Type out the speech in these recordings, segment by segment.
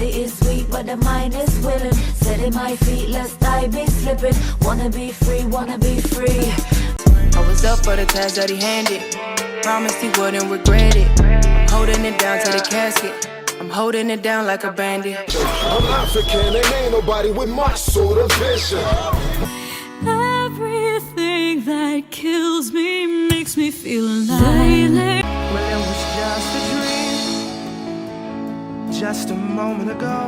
body is sweet, but the mind is willing. Setting my feet, lest I be slipping. Wanna be free, wanna be free. I was up for the task that he handed. Promised he wouldn't regret it. I'm holding it down to the casket. I'm holding it down like a bandit. I'm African and ain't nobody with my sort of vision. Everything that kills me makes me feel alive. Well, it was just a dream, just a moment ago.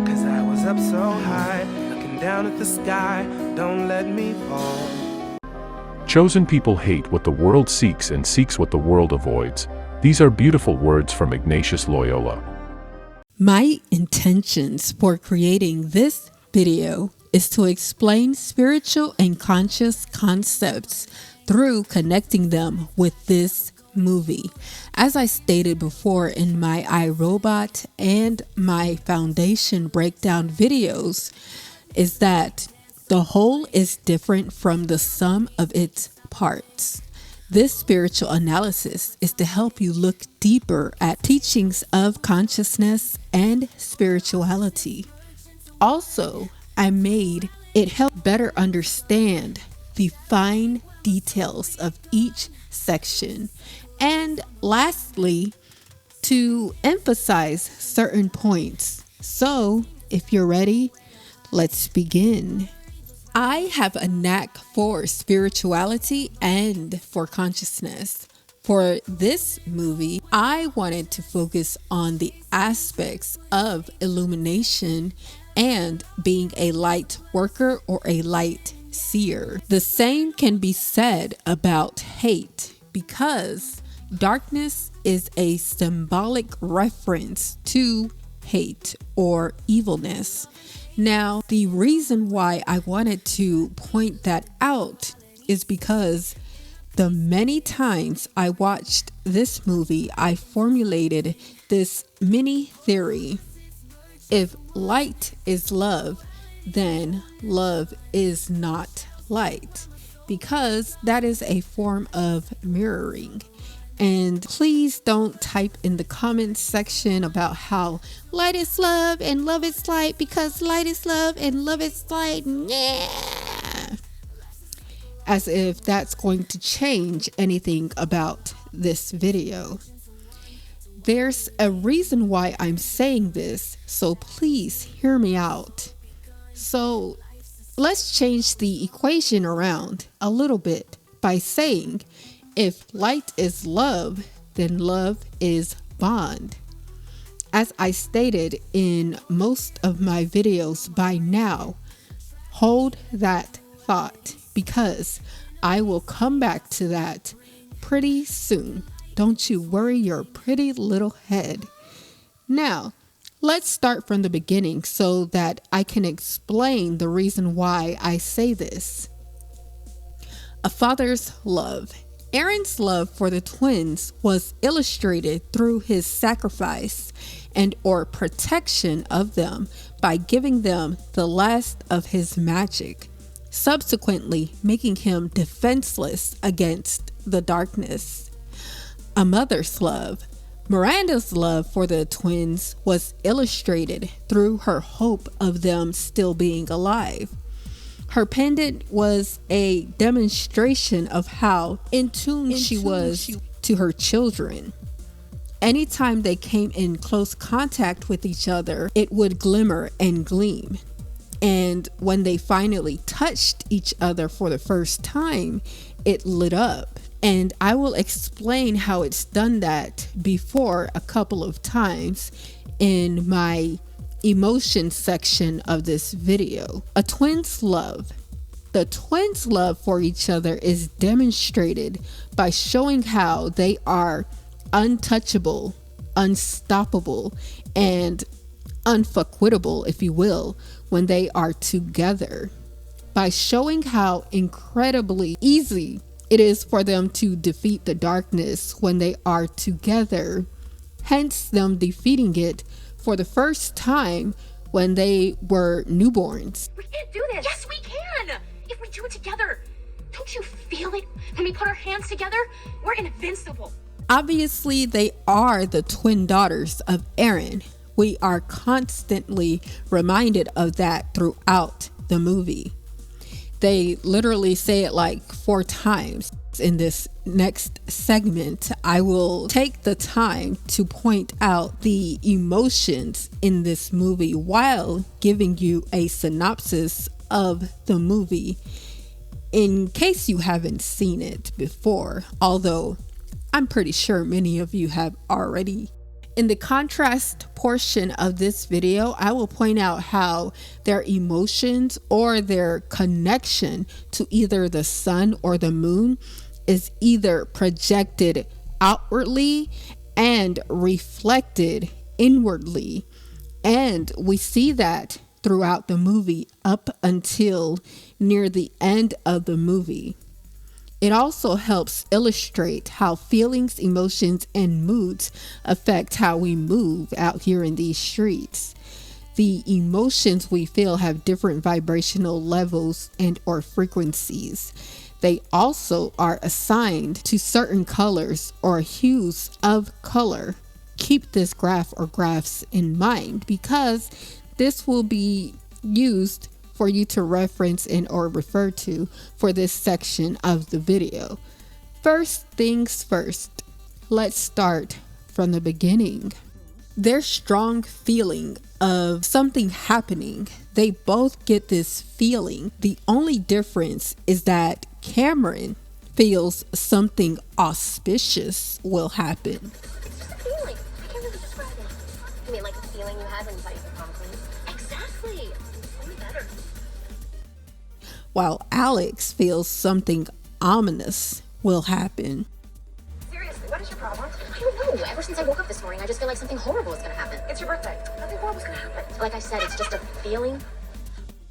Cause I was up so high, looking down at the sky. Don't let me fall. Chosen people hate what the world seeks and seeks what the world avoids. These are beautiful words from Ignatius Loyola. My intentions for creating this video is to explain spiritual and conscious concepts through connecting them with this movie. As I stated before in my iRobot and my Foundation breakdown videos, is that the whole is different from the sum of its parts. This spiritual analysis is to help you look deeper at teachings of consciousness and spirituality. Also, I made it help better understand the fine details of each section. And lastly, to emphasize certain points. So, if you're ready, let's begin. I have a knack for spirituality and for consciousness. For this movie, I wanted to focus on the aspects of illumination and being a light worker or a light seer. The same can be said about hate, because darkness is a symbolic reference to hate or evilness. Now, the reason why I wanted to point that out is because the many times I watched this movie, I formulated this mini theory. If light is love, then love is not light, because that is a form of mirroring. And please don't type in the comments section about how light is love and love is light, because light is love and love is light. Yeah. As if that's going to change anything about this video. There's a reason why I'm saying this, so please hear me out. So let's change the equation around a little bit by saying, if light is love, then love is bond. As I stated in most of my videos by now, hold that thought, because I will come back to that pretty soon. Don't you worry your pretty little head. Now, let's start from the beginning so that I can explain the reason why I say this. A father's love. Aron's love for the twins was illustrated through his sacrifice and or protection of them by giving them the last of his magic, subsequently making him defenseless against the darkness. A mother's love. Miranda's love for the twins was illustrated through her hope of them still being alive. Her pendant was a demonstration of how in tune she was to her children. Anytime they came in close contact with each other, it would glimmer and gleam. And when they finally touched each other for the first time, it lit up. And I will explain how it's done that before a couple of times in my emotion section of this video. A twin's love. The twins' love for each other is demonstrated by showing how they are untouchable, unstoppable, and unfuckwittable, if you will, when they are together. By showing how incredibly easy it is for them to defeat the darkness when they are together, hence them defeating it for the first time when they were newborns. We can't do this. Yes, we can. If we do it together. Don't you feel it? When we put our hands together, we're invincible. Obviously, they are the twin daughters of Aron, We are constantly reminded of that throughout the movie. They literally say it like 4 times. In this next segment, I will take the time to point out the emotions in this movie while giving you a synopsis of the movie in case you haven't seen it before, although I'm pretty sure many of you have already. In the contrast portion of this video, I will point out how their emotions or their connection to either the sun or the moon is either projected outwardly and reflected inwardly. And we see that throughout the movie up until near the end of the movie. It also helps illustrate how feelings, emotions, and moods affect how we move out here in these streets. The emotions we feel have different vibrational levels and or frequencies. They also are assigned to certain colors or hues of color. Keep this graph or graphs in mind because this will be used for you to reference and or refer to for this section of the video. First things first, let's start from the beginning. Their strong feeling of something happening, they both get this feeling. The only difference is that Cameron feels something auspicious will happen. It's just a feeling. I can't really describe it. You mean like the feeling you had when you thought you could come clean? Exactly. Only better. While Alex feels something ominous will happen. Seriously, what is your problem? I don't know. Ever since I woke up this morning, I just feel like something horrible is gonna happen. It's your birthday. Nothing horrible is gonna happen. Like I said, it's just a feeling.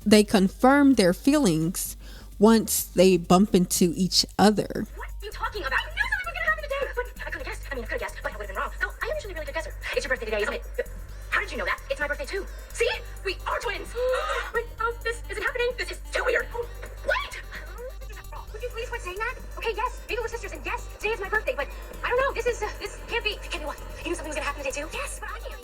They confirm their feelings once they bump into each other. What are you talking about? You knew something was gonna happen today. But I could have guessed. I mean, I could have guessed, but I would have been wrong. No, I am usually a really good guesser. It's your birthday today, isn't it? How did you know that? It's my birthday too. See? We are twins. Wait, this isn't happening. This is too weird. Wait! Would you please quit saying that? Okay, yes, maybe we're sisters, and yes, today is my birthday, but I don't know. This can't be. It can't be what? You knew something was gonna happen today too? Yes, but I can't.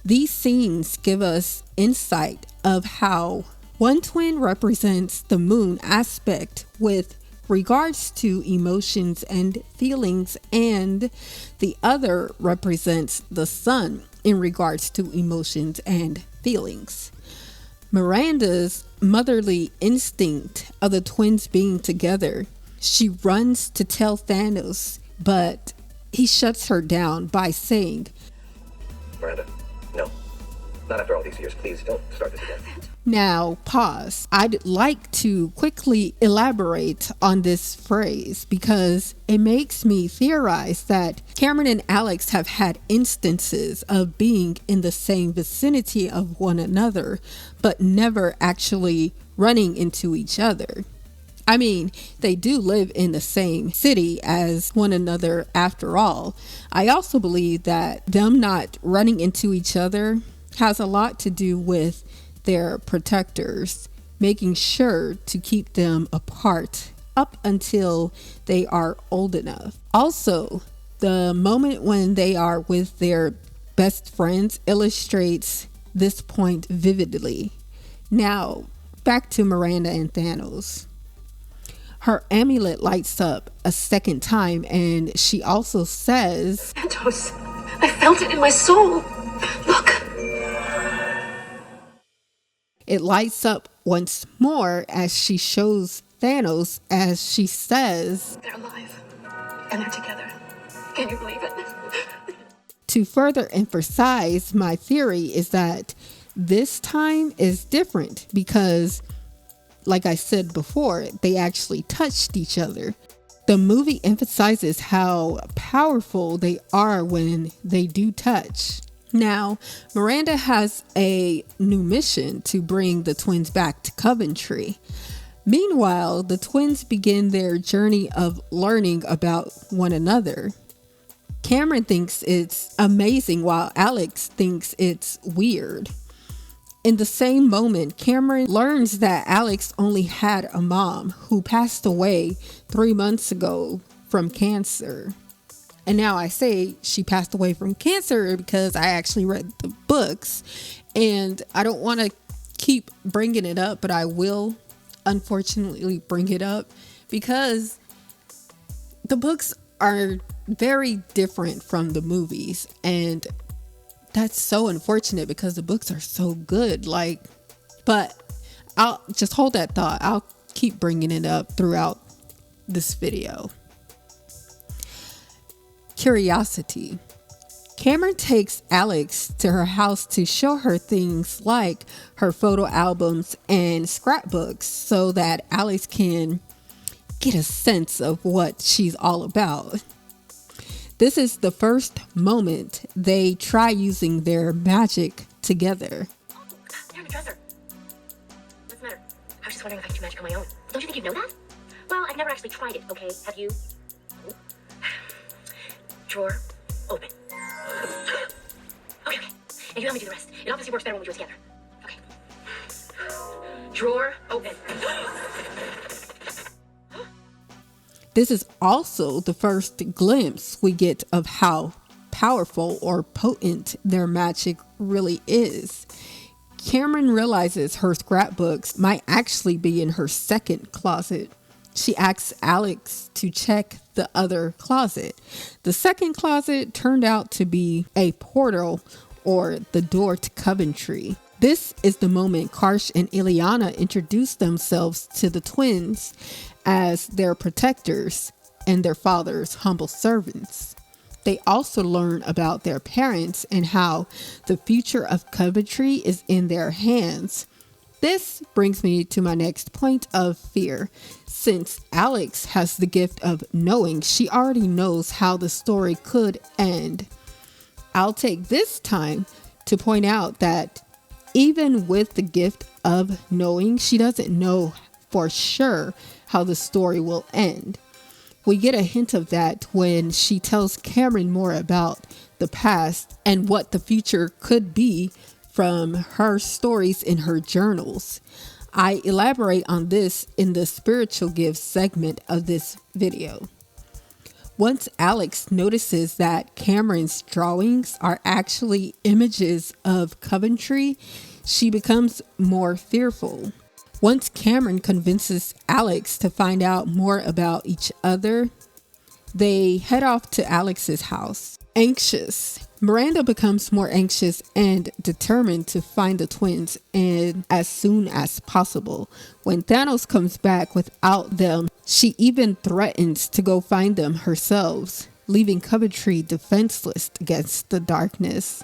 These scenes give us insight of how one twin represents the moon aspect with regards to emotions and feelings, and the other represents the sun in regards to emotions and feelings. Miranda's motherly instinct of the twins being together, she runs to tell Thantos, but he shuts her down by saying, Miranda, no. Not after all these years. Please don't start this again. Now, pause. I'd like to quickly elaborate on this phrase because it makes me theorize that Cameron and Alex have had instances of being in the same vicinity of one another, but never actually running into each other. I mean, they do live in the same city as one another after all. I also believe that them not running into each other has a lot to do with their protectors, making sure to keep them apart up until they are old enough. Also, the moment when they are with their best friends illustrates this point vividly. Now, back to Miranda and Thantos. Her amulet lights up a second time, and she also says, Thantos, I felt it in my soul. Look. It lights up once more as she shows Thantos as she says, They're alive. And they're together. Can you believe it? To further emphasize my theory is that this time is different because, like I said before, they actually touched each other. The movie emphasizes how powerful they are when they do touch. Now, Miranda has a new mission to bring the twins back to Coventry. Meanwhile, the twins begin their journey of learning about one another. Cameron thinks it's amazing while Alex thinks it's weird. In the same moment, Cameron learns that Alex only had a mom who passed away 3 months ago from cancer. And now I say she passed away from cancer because I actually read the books, and I don't want to keep bringing it up, but I will unfortunately bring it up because the books are very different from the movies, and that's so unfortunate because the books are so good. But I'll just hold that thought. I'll keep bringing it up throughout this video. Curiosity. Cameron takes Alex to her house to show her things like her photo albums and scrapbooks so that Alex can get a sense of what she's all about. This is the first moment they try using their magic together. Oh, they're in the dresser. What's the matter? I was just wondering if I could do magic on my own. Don't you think you'd know that? Well, I've never actually tried it, okay? Have you? Drawer open. Okay. And you help me do the rest. It obviously works better when we do it together. Okay. Drawer open. This is also the first glimpse we get of how powerful or potent their magic really is. Cameron realizes her scrapbooks might actually be in her second closet. She asks Alex to check the other closet. The second closet turned out to be a portal or the door to Coventry. This is the moment Karsh and Ileana introduce themselves to the twins as their protectors and their father's humble servants. They also learn about their parents and how the future of Coventry is in their hands. This brings me to my next point of fear. Since Alex has the gift of knowing, she already knows how the story could end. I'll take this time to point out that even with the gift of knowing, she doesn't know for sure how the story will end. We get a hint of that when she tells Cameron more about the past and what the future could be from her stories in her journals. I elaborate on this in the spiritual gifts segment of this video. Once Alex notices that Cameron's drawings are actually images of Coventry, she becomes more fearful. Once Cameron convinces Alex to find out more about each other, they head off to Alex's house. Anxious, Miranda becomes more anxious and determined to find the twins and as soon as possible. When Thantos comes back without them, she even threatens to go find them herself, leaving Coventry defenseless against the darkness.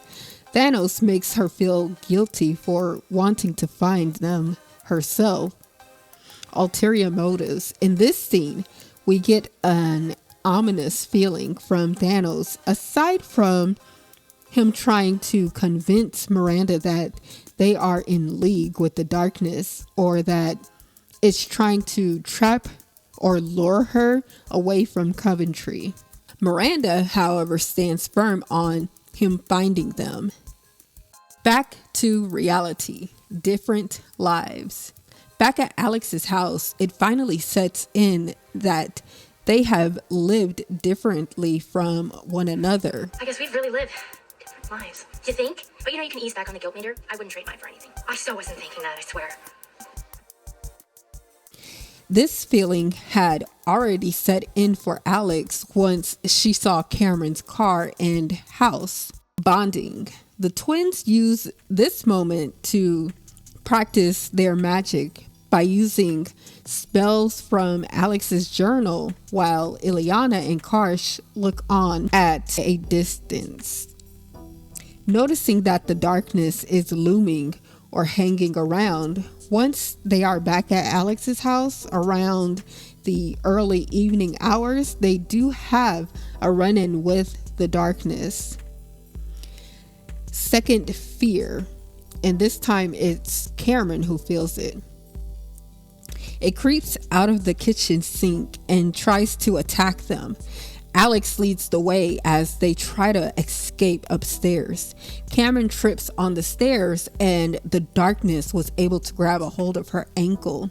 Thantos makes her feel guilty for wanting to find them herself. Ulterior motives. In this scene, we get an ominous feeling from Thantos, aside from him trying to convince Miranda that they are in league with the darkness, or that it's trying to trap or lure her away from Coventry. Miranda, however, stands firm on him finding them. Back to reality. Different lives. Back at Alex's house, it finally sets in that they have lived differently from one another. I guess we've really lived different lives. You think? But you can ease back on the guilt meter. I wouldn't trade mine for anything. I so wasn't thinking that, I swear. This feeling had already set in for Alex once she saw Cameron's car and house. Bonding. The twins use this moment to practice their magic by using spells from Alex's journal while Ileana and Karsh look on at a distance. Noticing that the darkness is looming or hanging around, once they are back at Alex's house around the early evening hours, they do have a run-in with the darkness. Second, fear. And this time it's Cameron who feels it. It creeps out of the kitchen sink and tries to attack them. Alex leads the way as they try to escape upstairs. Cameron trips on the stairs and the darkness was able to grab a hold of her ankle.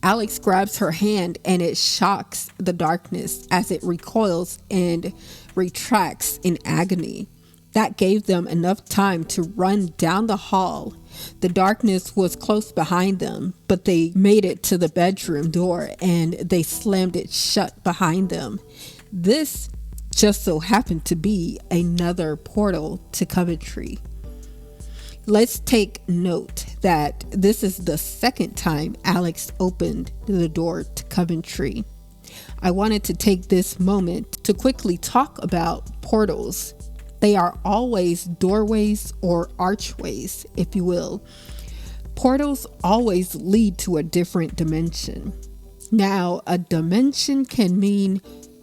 Alex grabs her hand and it shocks the darkness as it recoils and retracts in agony. That gave them enough time to run down the hall. The darkness was close behind them, but they made it to the bedroom door and they slammed it shut behind them. This just so happened to be another portal to Coventry. Let's take note that this is the second time Alex opened the door to Coventry. I wanted to take this moment to quickly talk about portals. They are always doorways or archways, if you will. Portals always lead to a different dimension. Now, a dimension can mean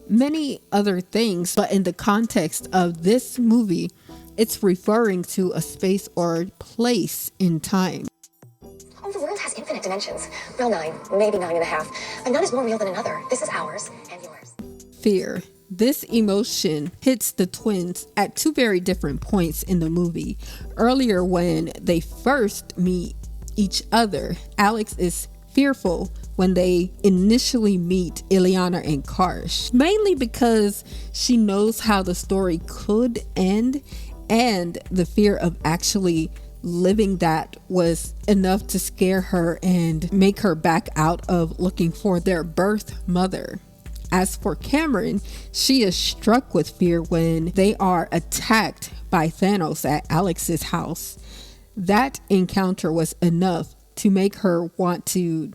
many other things, but in the context of this movie, it's referring to a space or place in time. Oh, the world has infinite dimensions. Well, 9, maybe 9.5. And none is more real than another. This is ours and yours. Fear. This emotion hits the twins at two very different points in the movie. Earlier, when they first meet each other, Alex is fearful when they initially meet Ileana and Karsh, mainly because she knows how the story could end, and the fear of actually living that was enough to scare her and make her back out of looking for their birth mother. As for Cameron, she is struck with fear when they are attacked by Thantos at Alex's house. That encounter was enough to make her want to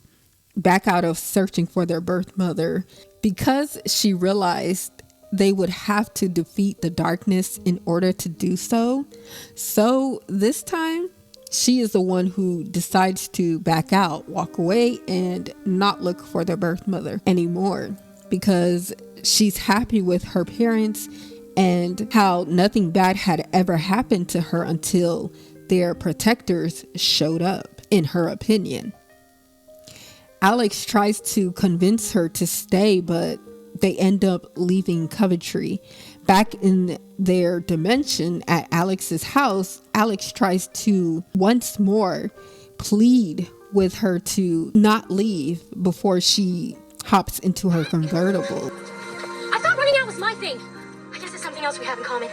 back out of searching for their birth mother, because she realized they would have to defeat the darkness in order to do so. So this time, she is the one who decides to back out, walk away, and not look for their birth mother anymore, because she's happy with her parents and how nothing bad had ever happened to her until their protectors showed up, in her opinion. Alex tries to convince her to stay, but they end up leaving Coventry. Back in their dimension at Alex's house, Alex tries to once more plead with her to not leave before she hops into her convertible. I thought running out was my thing. I guess it's something else we have in common.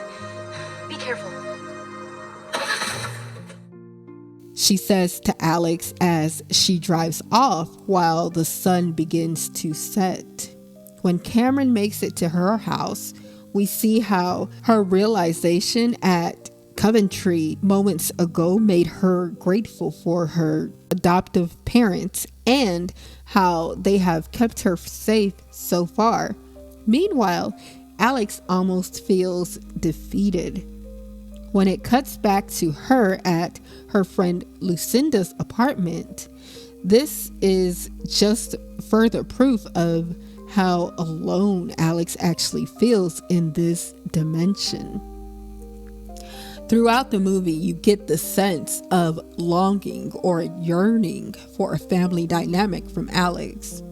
Be careful. She says to Alex as she drives off while the sun begins to set. When Cameron makes it to her house, we see how her realization at Coventry moments ago made her grateful for her adoptive parents and how they have kept her safe so far. Meanwhile, Alex almost feels defeated. When it cuts back to her at her friend Lucinda's apartment, this is just further proof of how alone Alex actually feels in this dimension. Throughout the movie, you get the sense of longing or yearning for a family dynamic from Alex,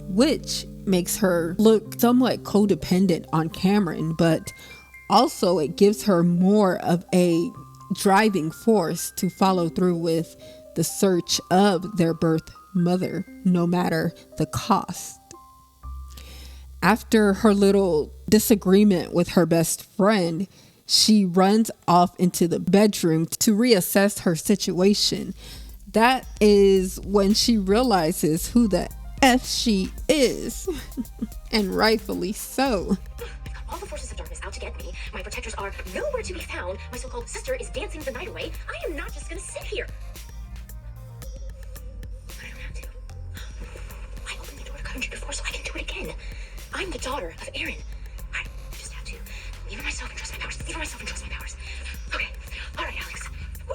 which makes her look somewhat codependent on Cameron, but also it gives her more of a driving force to follow through with the search of their birth mother, no matter the cost. After her little disagreement with her best friend, she runs off into the bedroom to reassess her situation. That is when she realizes who the F she is, and rightfully so. All the forces of darkness out to get me. My protectors are nowhere to be found. My so-called sister is dancing the night away. I am not just gonna sit here. But I don't have to. I opened the door to Coventry before, so I can do it again. I'm the daughter of Aron. I just have to believe in myself and trust my powers. Believe in myself and trust my powers. Okay. All right, Alex. Woo.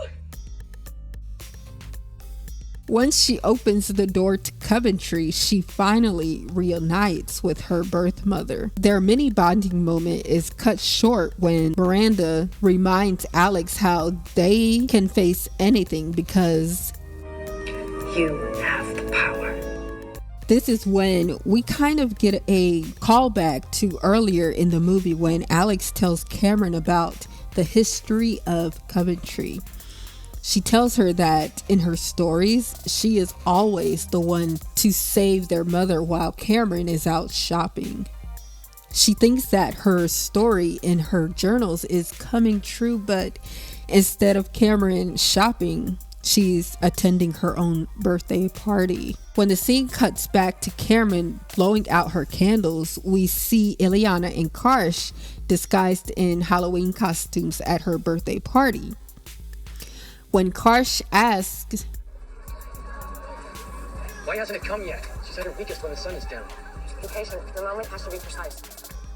Once she opens the door to Coventry, she finally reunites with her birth mother. Their mini bonding moment is cut short when Miranda reminds Alex how they can face anything because You have the power. this is when we kind of get a callback to earlier in the movie when Alex tells Cameron about the history of Coventry. She tells her that in her stories, she is always the one to save their mother while Cameron is out shopping. She thinks that her story in her journals is coming true, but instead of Cameron shopping, she's attending her own birthday party. When the scene cuts back to Cameron blowing out her candles, we see Ileana and Karsh disguised in Halloween costumes at her birthday party. When Karsh asks, "Why hasn't it come yet? She's at her weakest when the sun is down." Be patient. The moment has to be precise.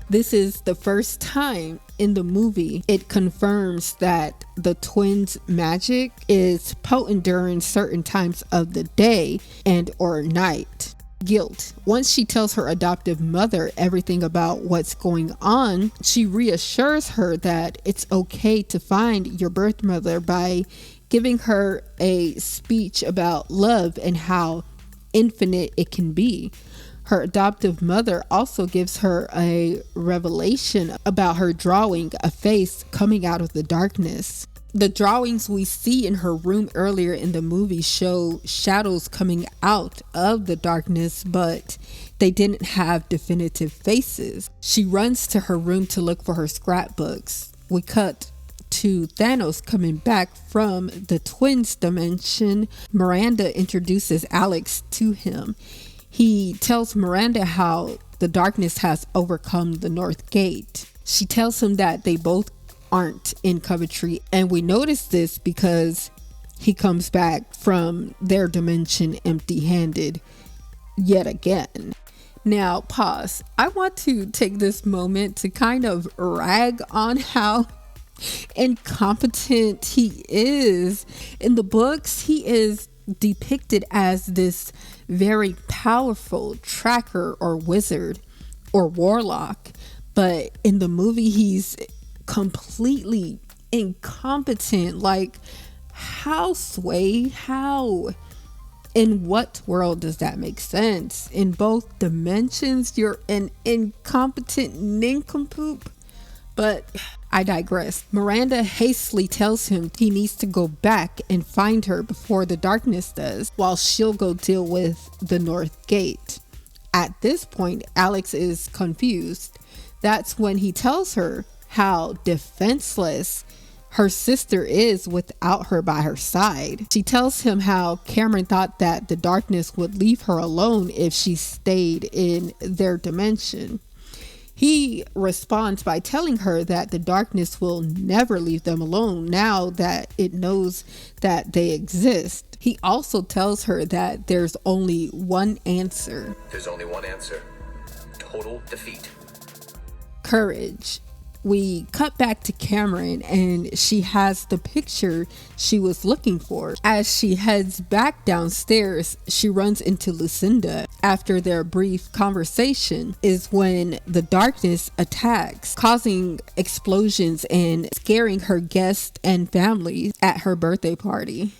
this is the first time in the movie it confirms that the twins' magic is potent during certain times of the day and or night. Guilt. Once she tells her adoptive mother everything about what's going on, she reassures her that it's okay to find your birth mother by giving her a speech about love and how infinite it can be. Her adoptive mother also gives her a revelation about her drawing a face coming out of the darkness. The drawings we see in her room earlier in the movie show shadows coming out of the darkness, but they didn't have definitive faces. She runs to her room to look for her scrapbooks. We cut to Thantos coming back from the twins dimension. Miranda introduces Alex to him. He tells Miranda how the darkness has overcome the North Gate. She tells him that they both aren't in Coventry, and we notice this because he comes back from their dimension empty-handed yet again. Now, pause. I want to take this moment to kind of rag on how incompetent he is. In the books, he is depicted as this very powerful tracker or wizard or warlock, but in the movie he's completely incompetent. Like, how, Sway? How? In what world does that make sense? In both dimensions, you're an incompetent nincompoop. But I digress. Miranda hastily tells him he needs to go back and find her before the darkness does, while she'll go deal with the North Gate. At this point, Alex is confused. That's when he tells her how defenseless her sister is without her by her side. She tells him how Cameron thought that the darkness would leave her alone if she stayed in their dimension. He responds by telling her that the darkness will never leave them alone now that it knows that they exist. He also tells her that there's only one answer. There's only one answer. Total defeat. Courage. We cut back to Cameron and she has the picture she was looking for. As she heads back downstairs, she runs into Lucinda. After their brief conversation is when the darkness attacks, causing explosions and scaring her guests and family at her birthday party.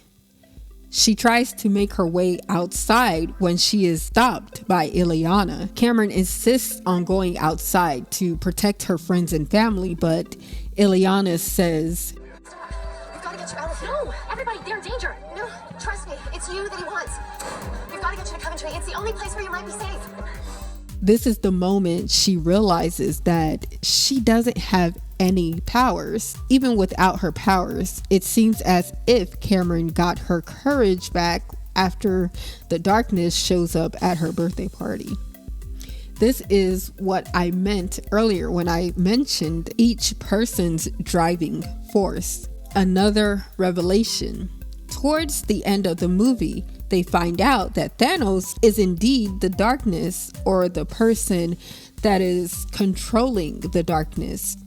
She tries to make her way outside when she is stopped by Ileana. Cameron insists on going outside to protect her friends and family, but Ileana says, We've got to get you out of here. No, everybody, they're in danger. No, trust me, it's you that he wants. We've got to get you to Coventry. It's the only place where you might be safe. This is the moment she realizes that she doesn't have any powers. Even without her powers, it seems as if Cameron got her courage back after the darkness shows up at her birthday party. This is what I meant earlier when I mentioned each person's driving force. Another revelation. Towards the end of the movie, they find out that Thantos is indeed the darkness, or the person that is controlling the darkness.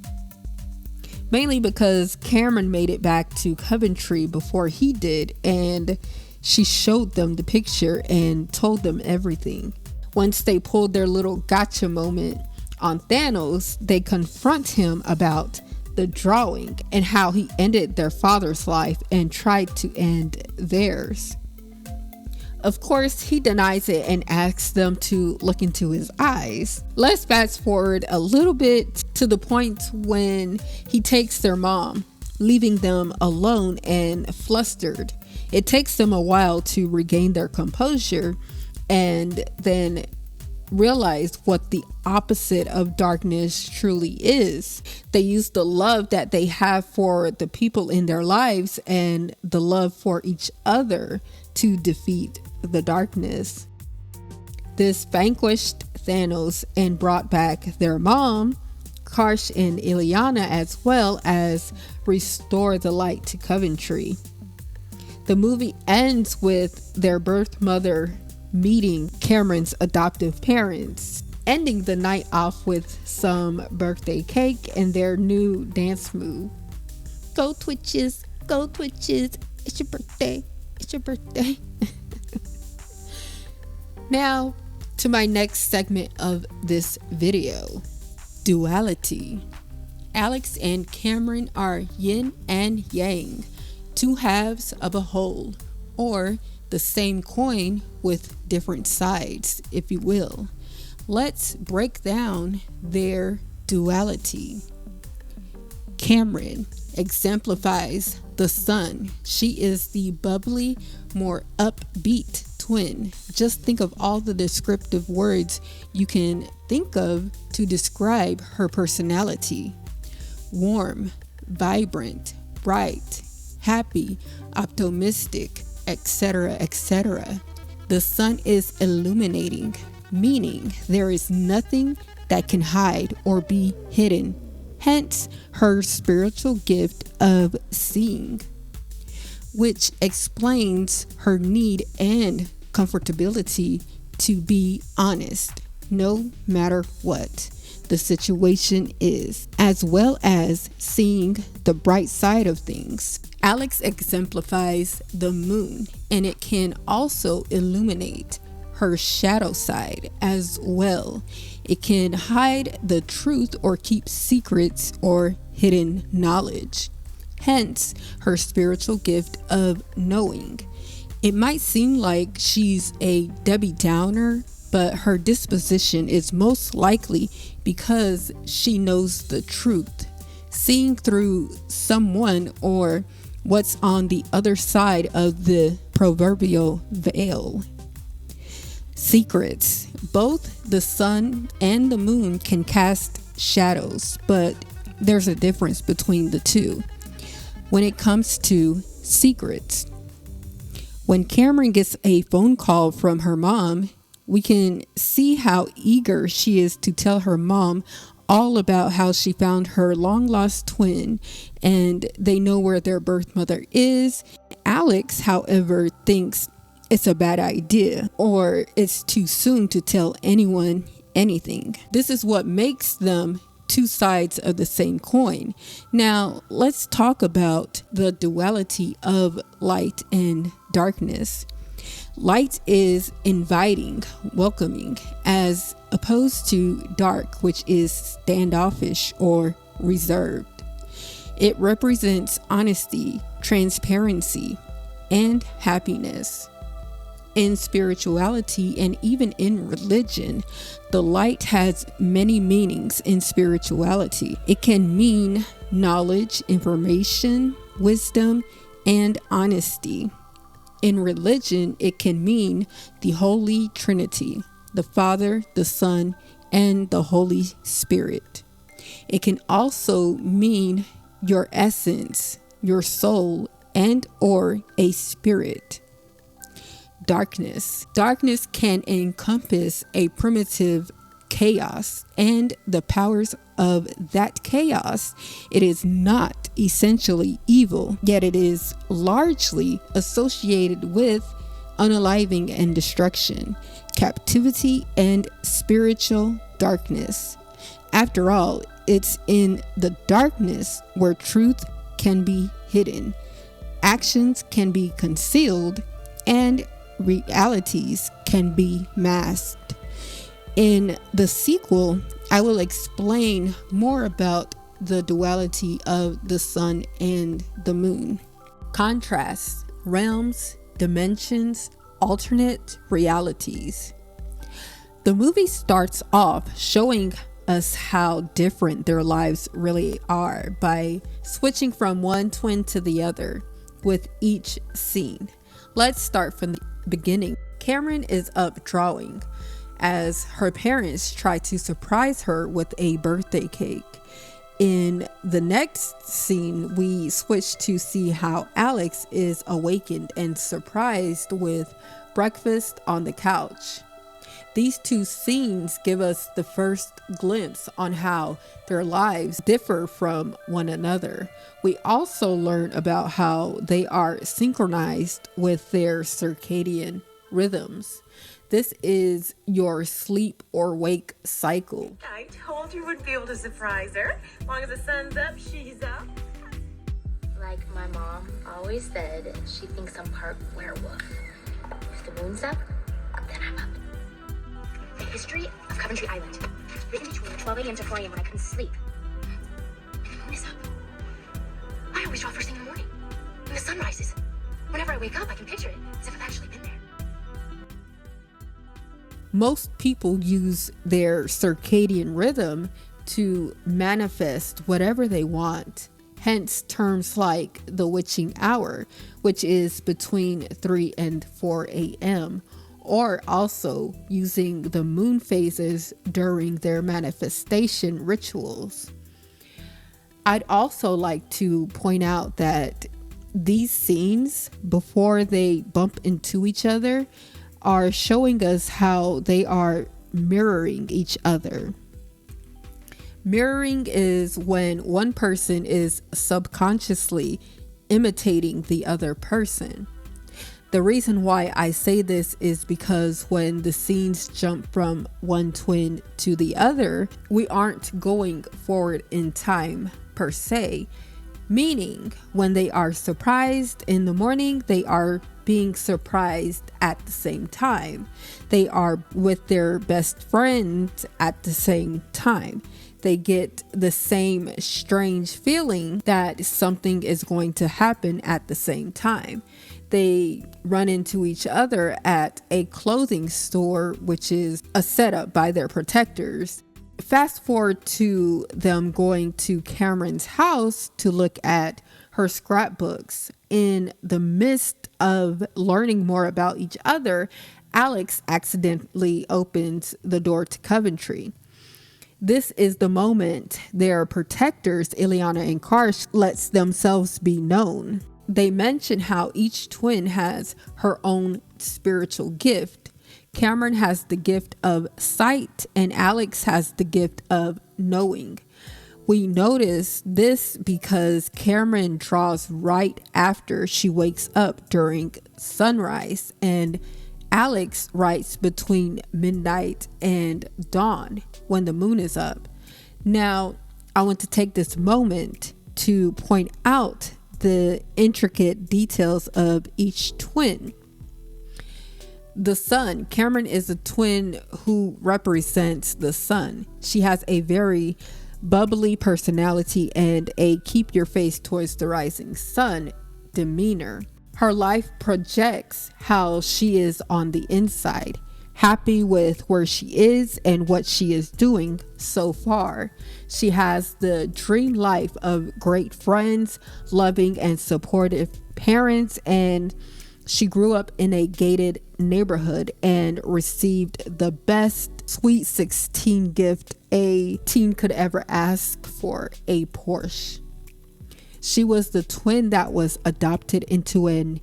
Mainly because Cameron made it back to Coventry before he did, and she showed them the picture and told them everything. Once they pulled their little gotcha moment on Thantos, they confront him about the drawing and how he ended their father's life and tried to end theirs. Of course, he denies it and asks them to look into his eyes. Let's fast forward a little bit to the point when he takes their mom, leaving them alone and flustered. It takes them a while to regain their composure, and then realize what the opposite of darkness truly is. They use the love that they have for the people in their lives and the love for each other to defeat the darkness. This vanquished Thanos and brought back their mom, Karsh and Ileana, as well as restore the light to Coventry. The movie ends with their birth mother meeting Cameron's adoptive parents, ending the night off with some birthday cake and their new dance move. Go Twitches, go Twitches, it's your birthday, it's your birthday. Now to my next segment of this video, duality. Alex and Cameron are yin and yang, two halves of a whole, or the same coin with different sides, if you will. Let's break down their duality. Cameron exemplifies the sun. She is the bubbly, more upbeat twin. Just think of all the descriptive words you can think of to describe her personality. Warm, vibrant, bright, happy, optimistic, etc., etc. The sun is illuminating, meaning there is nothing that can hide or be hidden. Hence her spiritual gift of seeing, which explains her need and comfortability to be honest, no matter what the situation is, as well as seeing the bright side of things. Alex exemplifies the moon, and it can also illuminate her shadow side as well. It can hide the truth or keep secrets or hidden knowledge. Hence her spiritual gift of knowing. It might seem like she's a Debbie Downer, but her disposition is most likely because she knows the truth, seeing through someone or what's on the other side of the proverbial veil. Secrets. Both the sun and the moon can cast shadows, but there's a difference between the two. When it comes to secrets, when Cameron gets a phone call from her mom, we can see how eager she is to tell her mom all about how she found her long lost twin and they know where their birth mother is. Alex, however, thinks it's a bad idea or it's too soon to tell anyone anything. This is what makes them two sides of the same coin. Now, let's talk about the duality of light and darkness. Light is inviting, welcoming, as opposed to dark, which is standoffish or reserved. It represents honesty, transparency, and happiness. In spirituality and even in religion, the light has many meanings in spirituality. It can mean knowledge, information, wisdom, and honesty. In religion, it can mean the Holy Trinity, the Father, the Son, and the Holy Spirit. It can also mean your essence, your soul, and or a spirit. Darkness. Darkness can encompass a primitive chaos and the powers of that chaos. It is not essentially evil, yet it is largely associated with unaliving and destruction, captivity, and spiritual darkness. After all, it's in the darkness where truth can be hidden, actions can be concealed, and realities can be masked. In the sequel, I will explain more about the duality of the sun and the moon. Contrasts, realms, dimensions, alternate realities. The movie starts off showing us how different their lives really are by switching from one twin to the other with each scene. Let's start from the beginning. Cameron is up drawing. as her parents try to surprise her with a birthday cake. In the next scene, we switch to see how Alex is awakened and surprised with breakfast on the couch. These two scenes give us the first glimpse on how their lives differ from one another. We also learn about how they are synchronized with their circadian rhythms. This is your sleep or wake cycle. I told you wouldn't be able to surprise her. As long as the sun's up, she's up. Like my mom always said, she thinks I'm part werewolf. If the moon's up, then I'm up. The history of Coventry Island, written between 12 a.m. to 4 a.m. when I couldn't sleep. The moon is up. I always draw first thing in the morning, when the sun rises. Whenever I wake up, I can picture it as if I've actually been there. Most people use their circadian rhythm to manifest whatever they want. Hence terms like the witching hour, which is between 3 and 4 a.m., or also using the moon phases during their manifestation rituals. I'd also like to point out that these scenes, before they bump into each other, are showing us how they are mirroring each other. Mirroring is when one person is subconsciously imitating the other person. The reason why I say this is because when the scenes jump from one twin to the other, we aren't going forward in time per se. Meaning, when they are surprised in the morning, they are being surprised at the same time. They are with their best friend at the same time. They get the same strange feeling that something is going to happen at the same time. They run into each other at a clothing store, which is a setup by their protectors. Fast forward to them going to Cameron's house to look at her scrapbooks. In the midst of learning more about each other, Alex accidentally opens the door to Coventry. This is the moment their protectors, Ileana and Karsh, lets themselves be known. They mention how each twin has her own spiritual gift. Cameron has the gift of sight and Alex has the gift of knowing. We notice this because Cameron draws right after she wakes up during sunrise, and Alex writes between midnight and dawn when the moon is up. Now, I want to take this moment to point out the intricate details of each twin. The sun, Cameron is a twin who represents the sun. She has a very bubbly personality and a keep your face towards the rising sun demeanor. Her life projects how she is on the inside, happy with where she is and what she is doing so far. She has the dream life of great friends, loving and supportive parents, and she grew up in a gated neighborhood and received the best Sweet 16 gift a teen could ever ask for, a Porsche. She was the twin that was adopted into an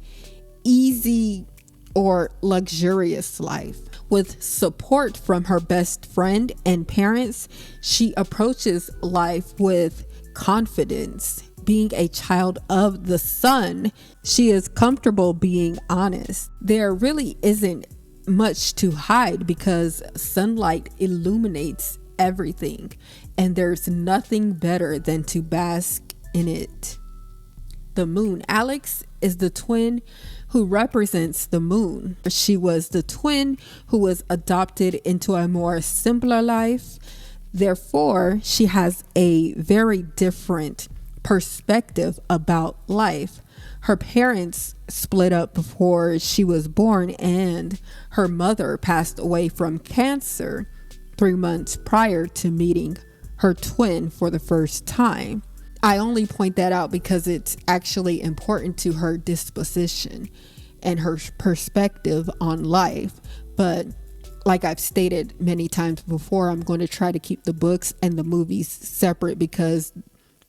easy or luxurious life. With support from her best friend and parents, she approaches life with confidence. Being a child of the sun, she is comfortable being honest. There really isn't much to hide because sunlight illuminates everything, and there's nothing better than to bask in it. The moon. Alex is the twin who represents the moon. She was the twin who was adopted into a more simpler life. Therefore, she has a very different perspective about life. Her parents split up before she was born, and her mother passed away from cancer 3 months prior to meeting her twin for the first time. I only point that out because it's actually important to her disposition and her perspective on life. But like I've stated many times before, I'm going to try to keep the books and the movies separate because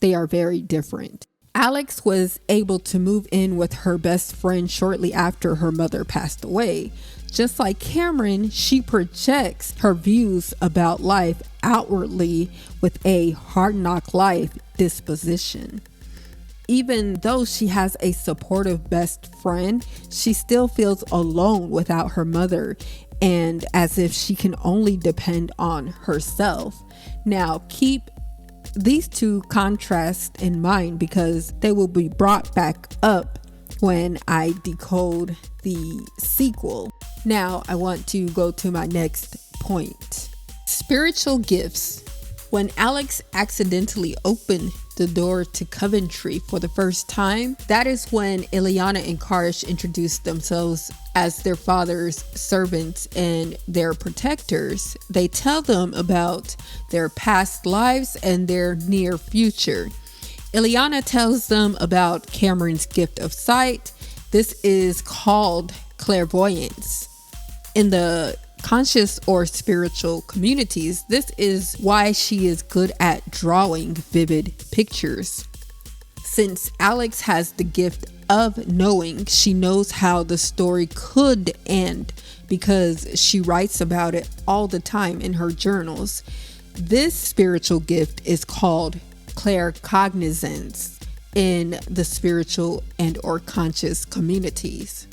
they are very different. Alex was able to move in with her best friend shortly after her mother passed away. Just like Cameron, she projects her views about life outwardly with a hard knock life disposition. Even though she has a supportive best friend, she still feels alone without her mother and as if she can only depend on herself. Now, keep these two contrasts in mind because they will be brought back up when I decode the sequel. Now, I want to go to my next point. Spiritual gifts. When Alex accidentally opened the door to Coventry for the first time, that is when Ileana and Karsh introduced themselves as their father's servants and their protectors. They tell them about their past lives and their near future. Ileana tells them about Cameron's gift of sight. This is called clairvoyance. In the conscious or spiritual communities, this is why she is good at drawing vivid pictures. Since Alex has the gift of knowing, she knows how the story could end because she writes about it all the time in her journals. This spiritual gift is called claircognizance in the spiritual and or conscious communities.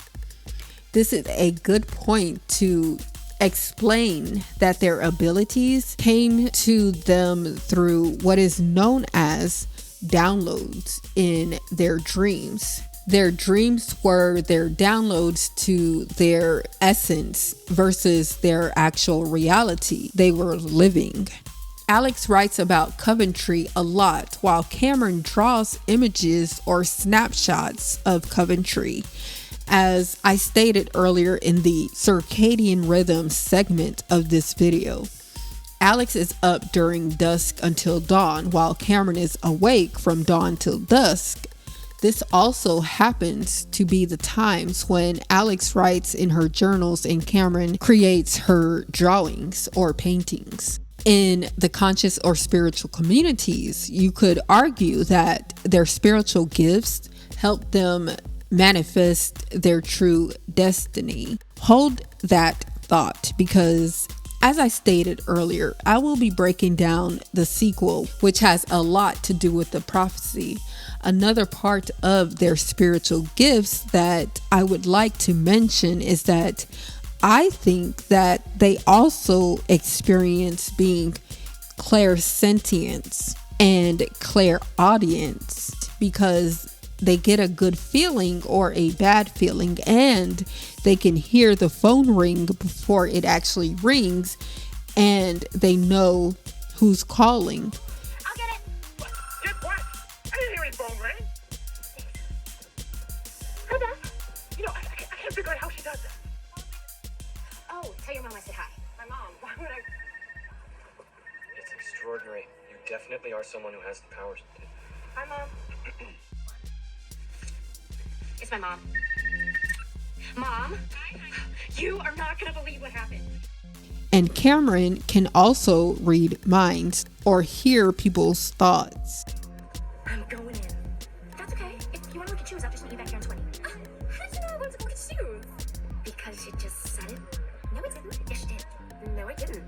This is a good point to explain that their abilities came to them through what is known as downloads in their dreams. Their dreams were their downloads to their essence versus their actual reality they were living. Alex writes about Coventry a lot, while Cameron draws images or snapshots of Coventry. As I stated earlier in the circadian rhythm segment of this video, Alex is up during dusk until dawn, while Cameron is awake from dawn till dusk. This also happens to be the times when Alex writes in her journals and Cameron creates her drawings or paintings. In the conscious or spiritual communities, you could argue that their spiritual gifts help them manifest their true destiny. Hold that thought because, as I stated earlier, I will be breaking down the sequel, which has a lot to do with the prophecy. Another part of their spiritual gifts that I would like to mention is that I think that they also experience being clairsentience and clairaudience because they get a good feeling or a bad feeling and they can hear the phone ring before it actually rings and they know who's calling. I'll get it. What? Get what? I didn't hear any phone ring. Hi, Beth. You know, I can't figure out how she does that. Oh, tell your mom I said hi. My mom, why would I? It's extraordinary. You definitely are someone who has the powers. Hi, Mom. It's my mom. Mom, you are not going to believe what happened. And Cameron can also read minds or hear people's thoughts. I'm going in. That's okay. If you want to look at shoes, I'll just meet you back here in 20. How did you know I wanted to look at shoes? Because you just said it. No, I didn't. Yes, you did. No, I didn't.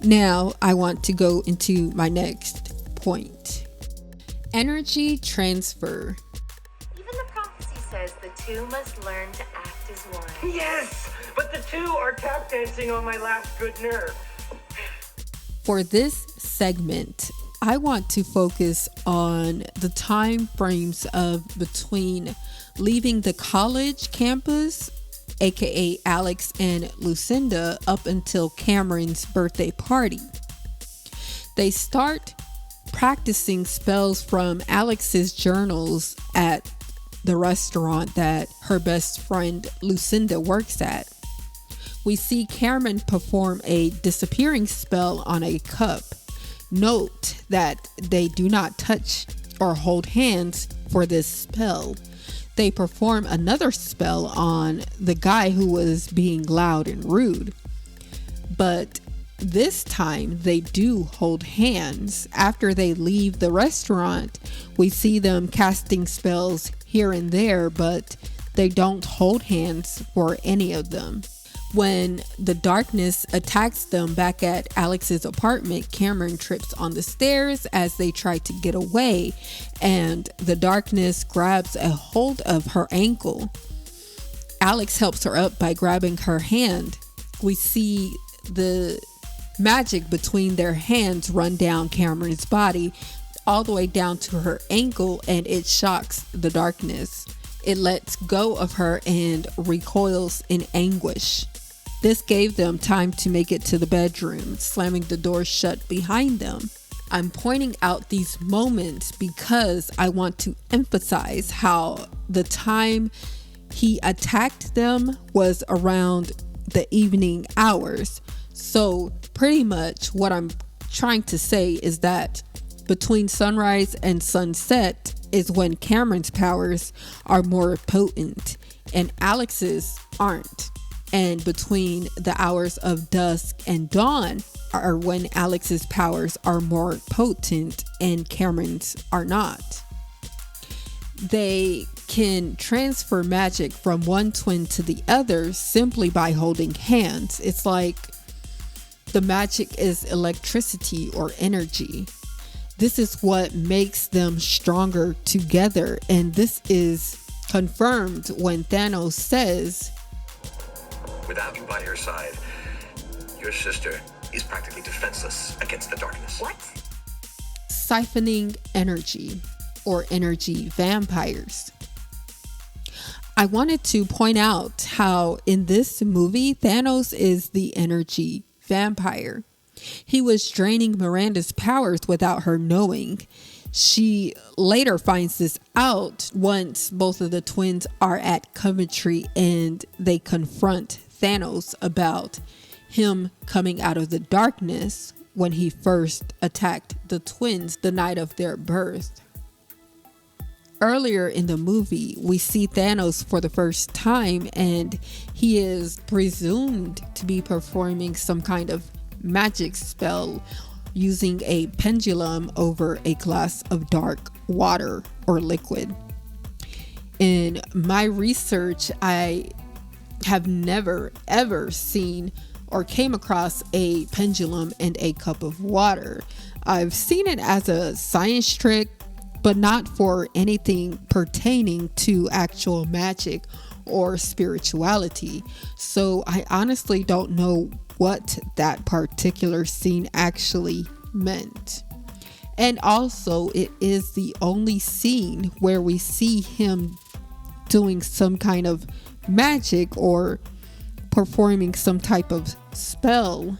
Now I want to go into my next point. Energy transfer. Even the prophecy says the two must learn to act as one. Yes, but the two are tap dancing on my last good nerve. For this segment, I want to focus on the time frames of between leaving the college campus, aka Alex and Lucinda, up until Cameron's birthday party. They start practicing spells from Alex's journals at the restaurant that her best friend Lucinda works at. We see Cameron perform a disappearing spell on a cup. Note that they do not touch or hold hands for this spell. They perform another spell on the guy who was being loud and rude. But this time they do hold hands. After they leave the restaurant, we see them casting spells here and there, but they don't hold hands for any of them. When the darkness attacks them back at Alex's apartment, Cameron trips on the stairs as they try to get away, and the darkness grabs a hold of her ankle. Alex helps her up by grabbing her hand. We see the magic between their hands run down Cameron's body all the way down to her ankle, and it shocks the darkness. It lets go of her and recoils in anguish. This gave them time to make it to the bedroom, slamming the door shut behind them. I'm pointing out these moments because I want to emphasize how the time he attacked them was around the evening hours. So pretty much what I'm trying to say is that between sunrise and sunset is when Cameron's powers are more potent and Alex's aren't. And between the hours of dusk and dawn are when Alex's powers are more potent and Cameron's are not. They can transfer magic from one twin to the other simply by holding hands. It's like the magic is electricity or energy. This is what makes them stronger together, and this is confirmed when Thanos says, Without you by your side, your sister is practically defenseless against the darkness. What? Siphoning energy or energy vampires. I wanted to point out how in this movie, Thanos is the energy vampire. He was draining Miranda's powers without her knowing. She later finds this out once both of the twins are at Coventry and they confront Thanos about him coming out of the darkness when he first attacked the twins the night of their birth. Earlier in the movie, we see Thanos for the first time, and he is presumed to be performing some kind of magic spell using a pendulum over a glass of dark water or liquid. In my research, I have never ever seen or came across a pendulum and a cup of water. I've seen it as a science trick, but not for anything pertaining to actual magic or spirituality. So I honestly don't know what that particular scene actually meant. And also, it is the only scene where we see him doing some kind of magic or performing some type of spell.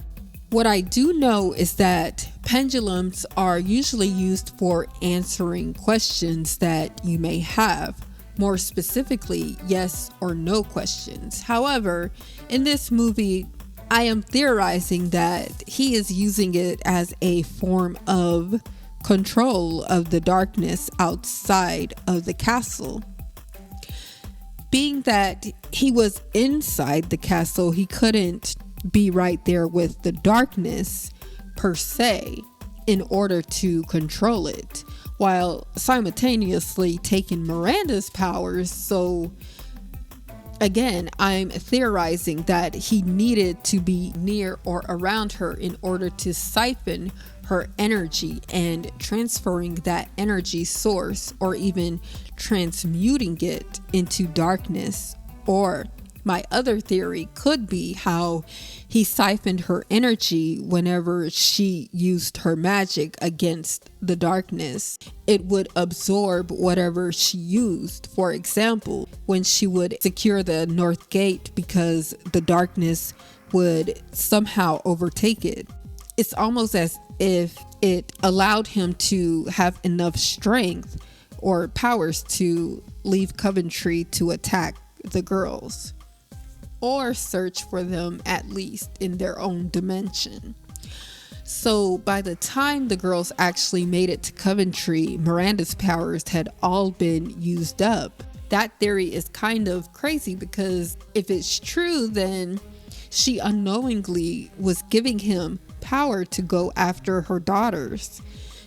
What I do know is that pendulums are usually used for answering questions that you may have. More specifically, yes or no questions. However, in this movie, I am theorizing that he is using it as a form of control of the darkness outside of the castle. Being that he was inside the castle, he couldn't be right there with the darkness per se in order to control it, while simultaneously taking Miranda's powers. So again, I'm theorizing that he needed to be near or around her in order to siphon her energy and transferring that energy source, or even transmuting it into darkness. Or my other theory could be how he siphoned her energy whenever she used her magic against the darkness. It would absorb whatever she used. For example, when she would secure the North Gate because the darkness would somehow overtake it. It's almost as if it allowed him to have enough strength or powers to leave Coventry to attack the girls, or search for them, at least in their own dimension. So by the time the girls actually made it to Coventry, Miranda's powers had all been used up. That theory is kind of crazy because if it's true, then she unknowingly was giving him power to go after her daughters.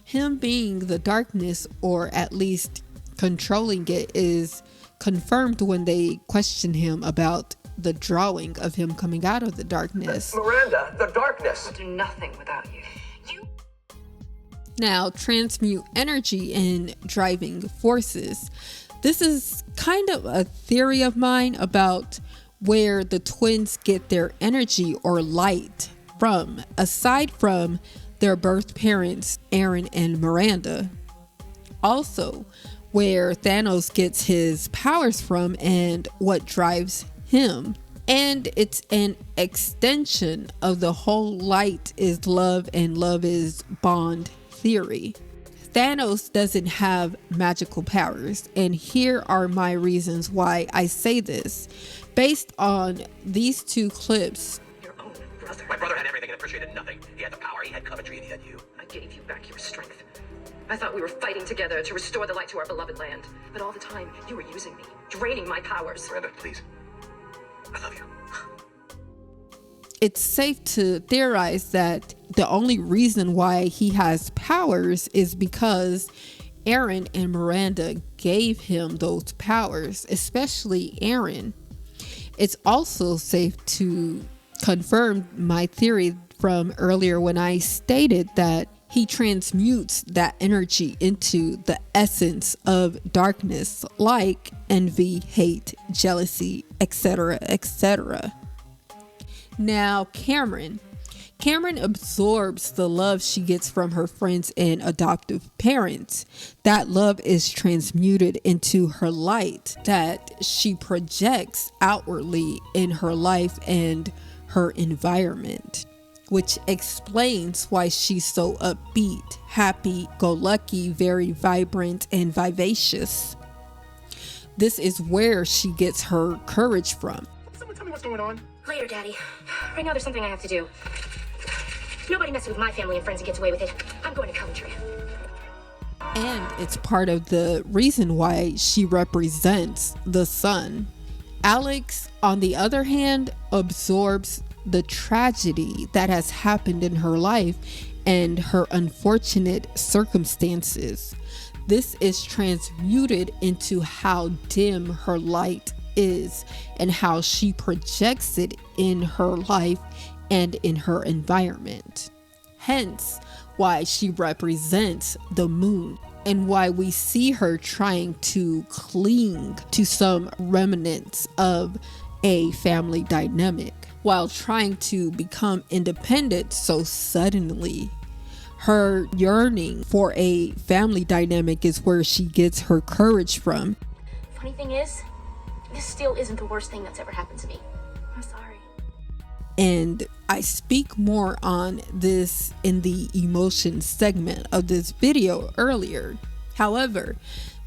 Him being the darkness, or at least controlling it, is confirmed when they question him about the drawing of him coming out of the darkness. Miranda, the darkness. I'll do nothing without you. Now, transmute energy in driving forces. This is kind of a theory of mine about where the twins get their energy or light from, aside from their birth parents, Aron and Miranda. Also, where Thanos gets his powers from and what drives him. And it's an extension of the whole light is love and love is bond theory. Thanos doesn't have magical powers, and here are my reasons why I say this. Based on these two clips, Your own brother. My brother had everything and appreciated nothing. He had the power, he had Coventry, and he had you. I gave you back your strength. I thought we were fighting together to restore the light to our beloved land. But all the time, you were using me, draining my powers. Miranda, please. I love you. it's safe to theorize that the only reason why he has powers is because Aron and Miranda gave him those powers, especially Aron. It's also safe to confirm my theory from earlier when I stated that he transmutes that energy into the essence of darkness, like envy, hate, jealousy, etc., etc. Now, Cameron absorbs the love she gets from her friends and adoptive parents. That love is transmuted into her light that she projects outwardly in her life and her environment, which explains why she's so upbeat, happy-go-lucky, very vibrant, and vivacious. This is where she gets her courage from. Someone tell me what's going on. Later, Daddy. Right now there's something I have to do. Nobody messes with my family and friends and gets away with it. I'm going to Coventry. And it's part of the reason why she represents the sun. Alex, on the other hand, absorbs the tragedy that has happened in her life and her unfortunate circumstances. This is transmuted into how dim her light is and how she projects it in her life and in her environment. Hence why she represents the moon and why we see her trying to cling to some remnants of a family dynamic while trying to become independent so suddenly. Her yearning for a family dynamic is where she gets her courage from. Funny thing is, this still isn't the worst thing that's ever happened to me. I'm sorry. And I speak more on this in the emotion segment of this video earlier. However,